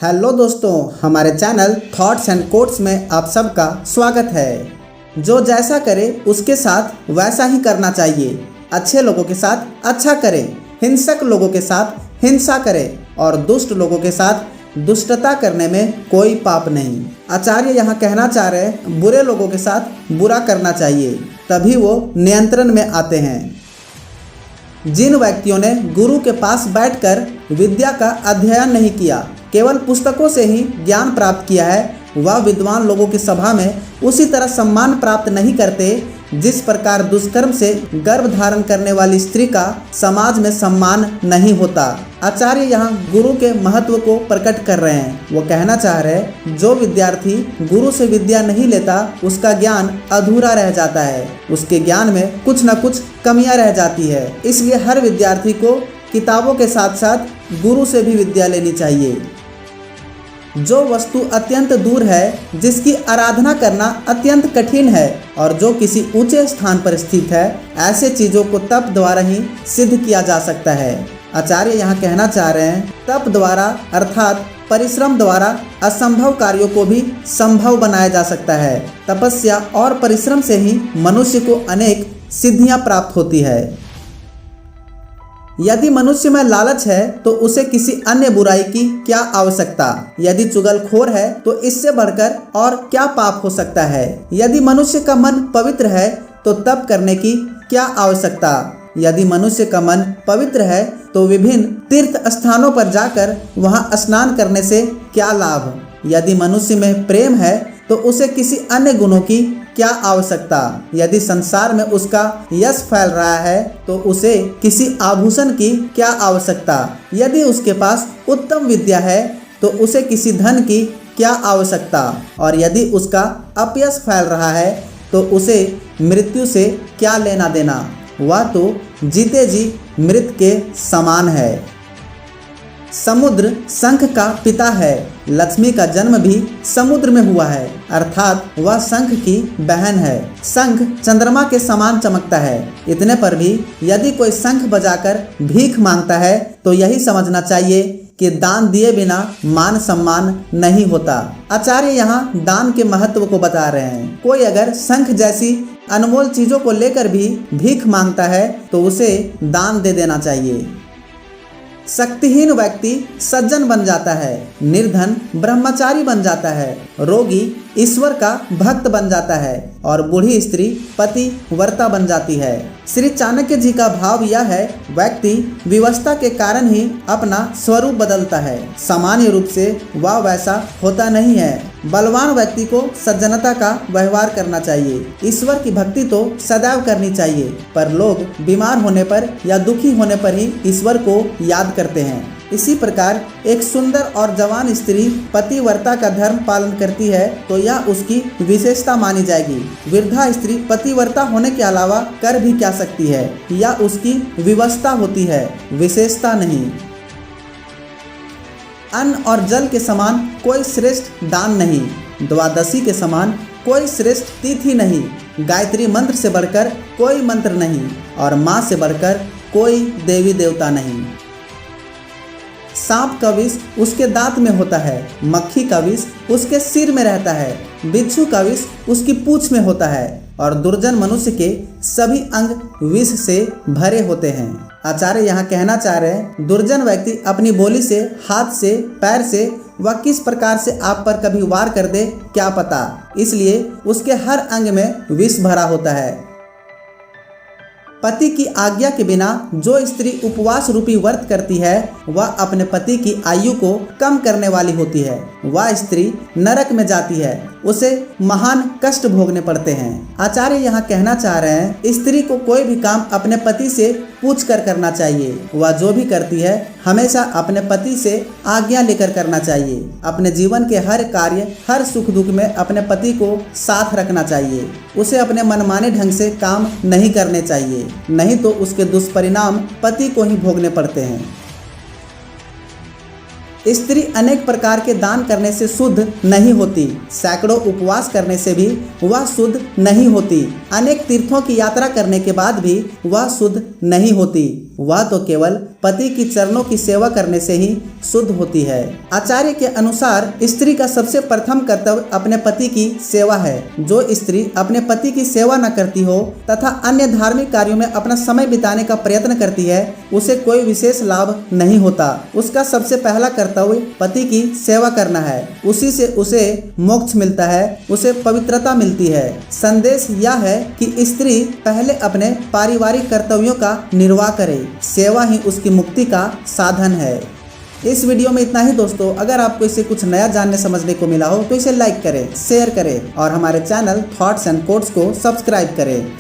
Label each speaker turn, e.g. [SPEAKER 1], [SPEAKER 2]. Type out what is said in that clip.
[SPEAKER 1] Hello दोस्तों, हमारे channel thoughts and quotes में आप सबका स्वागत है। जो जैसा करे उसके साथ वैसा ही करना चाहिए। अच्छे लोगों के साथ अच्छा करें, हिंसक लोगों के साथ हिंसा करें और दुष्ट लोगों के साथ दुष्टता करने में कोई पाप नहीं। आचार्य यहाँ कहना चाह रहे हैं बुरे लोगों के साथ बुरा करना चाहिए, तभी वो नियंत्रण में आते हैं। जिन व्यक्तियों ने गुरु के पास बैठकर विद्या का अध्ययन नहीं किया, केवल पुस्तकों से ही ज्ञान प्राप्त किया है, वह विद्वान लोगों की सभा में उसी तरह सम्मान प्राप्त नहीं करते जिस प्रकार दुष्कर्म से गर्भ धारण करने वाली स्त्री का समाज में सम्मान नहीं होता। आचार्य यहाँ गुरु के महत्व को प्रकट कर रहे हैं। वो कहना चाह रहे हैं जो विद्यार्थी गुरु से विद्या नहीं लेता उसका ज्ञान अधूरा रह जाता है, उसके ज्ञान में कुछ न कुछ कमियां रह जाती है। इसलिए हर विद्यार्थी को किताबों के साथ साथ गुरु से भी विद्या लेनी चाहिए। जो वस्तु अत्यंत दूर है, जिसकी आराधना करना अत्यंत कठिन है और जो किसी ऊंचे स्थान पर स्थित है, ऐसे चीजों को तप द्वारा ही सिद्ध किया जा सकता है। आचार्य यहाँ कहना चाह रहे हैं तप द्वारा अर्थात परिश्रम द्वारा असंभव कार्यों को भी संभव बनाया जा सकता है। तपस्या और परिश्रम से ही मनुष्य को अनेक सिद्धियां प्राप्त होती है। यदि मनुष्य में लालच है तो उसे किसी अन्य बुराई की क्या आवश्यकता। यदि चुगलखोर है तो इससे बढ़कर और क्या पाप हो सकता है। यदि मनुष्य का मन पवित्र है तो तप करने की क्या आवश्यकता। यदि मनुष्य का मन पवित्र है तो विभिन्न तीर्थ स्थानों पर जाकर वहां स्नान करने से क्या लाभ। यदि मनुष्य में प्रेम है तो उसे किसी अन्य गुणों की क्या आवश्यकता। यदि संसार में उसका यश फैल रहा है तो उसे किसी आभूषण की क्या आवश्यकता। यदि उसके पास उत्तम विद्या है तो उसे किसी धन की क्या आवश्यकता। और यदि उसका अपयश फैल रहा है तो उसे मृत्यु से क्या लेना देना। वह तो जीते जी मृत के समान है। समुद्र शंख का पिता है, लक्ष्मी का जन्म भी समुद्र में हुआ है, अर्थात वह शंख की बहन है। शंख चंद्रमा के समान चमकता है। इतने पर भी यदि कोई शंख बजाकर भीख मांगता है तो यही समझना चाहिए कि दान दिए बिना मान सम्मान नहीं होता। आचार्य यहाँ दान के महत्व को बता रहे हैं। कोई अगर शंख जैसी अनमोल चीजों को लेकर भी भीख मांगता है तो उसे दान दे देना चाहिए। शक्तिहीन व्यक्ति सज्जन बन जाता है, निर्धन ब्रह्मचारी बन जाता है, रोगी ईश्वर का भक्त बन जाता है और बूढ़ी स्त्री पतिव्रता बन जाती है। श्री चाणक्य जी का भाव यह है व्यक्ति विवशता के कारण ही अपना स्वरूप बदलता है, सामान्य रूप से वह वैसा होता नहीं है। बलवान व्यक्ति को सज्जनता का व्यवहार करना चाहिए। ईश्वर की भक्ति तो सदैव करनी चाहिए, पर लोग बीमार होने पर या दुखी होने पर ही ईश्वर को याद करते हैं। इसी प्रकार एक सुंदर और जवान स्त्री पतिव्रता का धर्म पालन करती है तो यह उसकी विशेषता मानी जाएगी। वृद्धा स्त्री पतिव्रता होने के अलावा कर भी क्या सकती है, यह उसकी विवशता होती है, विशेषता नहीं। अन्न और जल के समान कोई श्रेष्ठ दान नहीं, द्वादशी के समान कोई श्रेष्ठ तिथि नहीं, गायत्री मंत्र से बढ़कर कोई मंत्र नहीं और माँ से बढ़कर कोई देवी देवता नहीं। सांप का विष उसके दांत में होता है, मक्खी का विष उसके सिर में रहता है, बिच्छू का विष उसकी पूंछ में होता है और दुर्जन मनुष्य के सभी अंग विष से भरे होते हैं। आचार्य यहाँ कहना चाह रहे हैं दुर्जन व्यक्ति अपनी बोली से, हाथ से, पैर से वह किस प्रकार से आप पर कभी वार कर दे क्या पता, इसलिए उसके हर अंग में विष भरा होता है। पति की आज्ञा के बिना जो स्त्री उपवास रूपी व्रत करती है वह अपने पति की आयु को कम करने वाली होती है। वह स्त्री नरक में जाती है, उसे महान कष्ट भोगने पड़ते हैं। आचार्य यहाँ कहना चाह रहे हैं स्त्री को कोई भी काम अपने पति से पूछ कर करना चाहिए। वह जो भी करती है हमेशा अपने पति से आज्ञा लेकर करना चाहिए। अपने जीवन के हर कार्य, हर सुख दुख में अपने पति को साथ रखना चाहिए। उसे अपने मनमाने ढंग से काम नहीं करने चाहिए, नहीं तो उसके दुष्परिणाम पति को ही भोगने पड़ते हैं। स्त्री अनेक प्रकार के दान करने से शुद्ध नहीं होती, सैकड़ों उपवास करने से भी वह शुद्ध नहीं होती, अनेक तीर्थों की यात्रा करने के बाद भी वह शुद्ध नहीं होती, वह तो केवल पति की चरणों की सेवा करने से ही शुद्ध होती है। आचार्य के अनुसार स्त्री का सबसे प्रथम कर्तव्य अपने पति की सेवा है। जो स्त्री अपने पति की सेवा न करती हो तथा अन्य धार्मिक कार्यों में अपना समय बिताने का प्रयत्न करती है, उसे कोई विशेष लाभ नहीं होता। उसका सबसे पहला कर्तव्य पति की सेवा करना है, उसी से उसे मोक्ष मिलता है, उसे पवित्रता मिलती है। संदेश यह है कि स्त्री पहले अपने पारिवारिक कर्तव्यों का निर्वाह करे, सेवा ही उसकी मुक्ति का साधन है। इस वीडियो में इतना ही दोस्तों। अगर आपको इससे कुछ नया जानने समझने को मिला हो तो इसे लाइक करें, शेयर करें और हमारे चैनल थॉट्स एंड कोट्स को सब्सक्राइब करें।